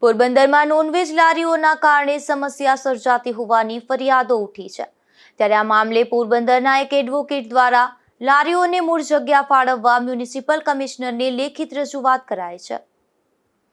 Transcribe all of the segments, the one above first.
પોરબંદરમાં નોનવેજ લારીઓના કારણે સમસ્યા સર્જાતી હોવાની ફરિયાદો ઉઠી છે। ત્યારે આ મામલે પોરબંદરના એક એડવોકેટ દ્વારા લારીઓને મૂળ જગ્યા ફાળવવા મ્યુનિસિપલ કમિશનરને લેખિત રજૂઆત કરાઈ છે।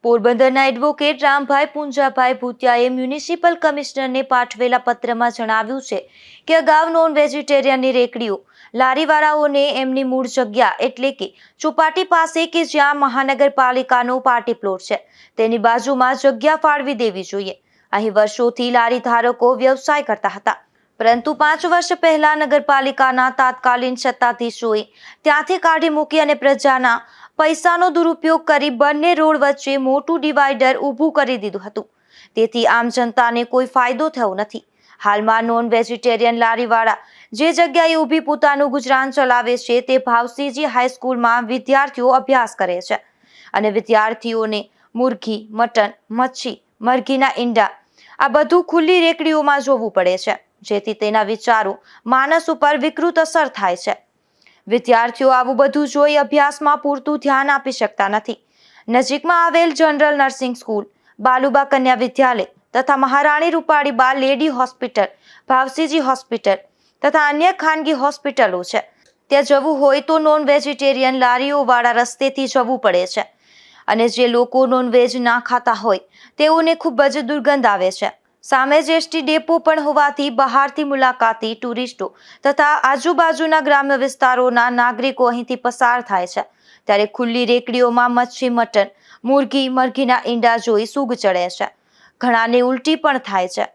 પોરબંદરના એડવોકેટ રામભાઈ પૂંજાભાઈ ભૂતિયાએ મ્યુનિસિપલ કમિશનરને પાઠવેલા પત્રમાં જણાવ્યું છે કે અગાઉ નોન વેજીટેરિયનની રેકડીઓ લારીવાળાઓને એમની મૂળ જગ્યા એટલે કે ચોપાટી પાસે કે જ્યાં મહાનગરપાલિકાનો પાર્ટી પ્લોટ છે તેની બાજુમાં જગ્યા ફાળવી દેવી જોઈએ। અહીં વર્ષોથી લારી ધારકો વ્યવસાય કરતા હતા, પરંતુ 5 વર્ષ પહેલા નગરપાલિકાના તાત્કાલિન સત્તાધીશોએ ત્યાંથી કાઢી મૂકી અને પ્રજાના પૈસાનો દુરુપયોગ કરી બંને રોડ વચ્ચે મોટું ડિવાઈડર ઊભું કરી દીધું હતું। તેથી આમ જનતાને કોઈ ફાયદો થયો નથી। હાલમાં નોન વેજીટેરિયન લારીવાળા જે જગ્યાએ ઊભી પોતાનું ગુજરાન ચલાવે છે તે ભાવસીજી હાઈસ્કૂલમાં વિદ્યાર્થીઓ અભ્યાસ કરે છે અને વિદ્યાર્થીઓને મુરઘી, મટન, મચ્છી, મરઘીના ઈંડા આ બધું ખુલ્લી રેકડીઓમાં જોવું પડે છે, જેથી તેના વિચારો માનસ ઉપર વિકૃત અસર થાય છે। વિદ્યાર્થીઓ આવું બધું જોઈ અભ્યાસમાં પૂરતું ધ્યાન આપી શકતા નથી। નજીકમાં આવેલ જનરલ નર્સિંગ સ્કૂલ, બાલુબા કન્યા વિદ્યાલય તથા મહારાણી રૂપાળીબા લેડી હોસ્પિટલ, ભાવસીજી હોસ્પિટલ તથા અન્ય ખાનગી હોસ્પિટલો છે। ત્યાં જવું હોય તો નોન વેજીટેરિયન લારીઓવાળા રસ્તેથી જવું પડે છે અને જે લોકો નોનવેજ ના ખાતા હોય તેઓને ખૂબ જ દુર્ગંધ આવે છે। સામે જ એસટી ડેપો પણ હોવાથી બહારથી મુલાકાતી ટુરિસ્ટો તથા આજુબાજુના ગ્રામ્ય વિસ્તારોના નાગરિકો અહીંથી પસાર થાય છે। ત્યારે ખુલ્લી રેકડીઓમાં મચ્છી, મટન, મુરઘી, મરઘીના ઈંડા જોઈ સૂગ ચડે છે। ઘણાને ઉલટી પણ થાય છે।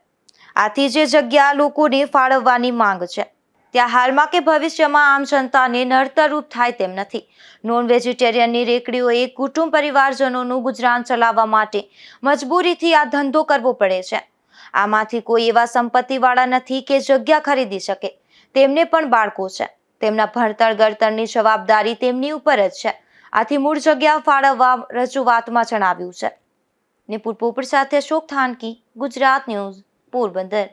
આથી જે જગ્યા લોકોને ફાળવવાની માંગ છે ત્યાં હાલમાં કે ભવિષ્યમાં આમ જનતાને નડતરરૂપ થાય તેમ નથી। નોન વેજીટેરિયનની રેકડીઓએ કુટુંબ પરિવારજનોનું ગુજરાન ચલાવવા માટે મજબૂરીથી આ ધંધો કરવો પડે છે। આમાંથી કોઈ એવા સંપત્તિવાળા નથી કે જગ્યા ખરીદી શકે। તેમને પણ બાળકો છે, તેમના ભણતર ગળતરની જવાબદારી તેમની ઉપર જ છે। આથી મૂળ જગ્યા ફાળવવા રજૂઆતમાં જણાવ્યું છે। નિપુર પોપટ સાથે અશોક થાનકી, ગુજરાત ન્યૂઝ, પોરબંદર।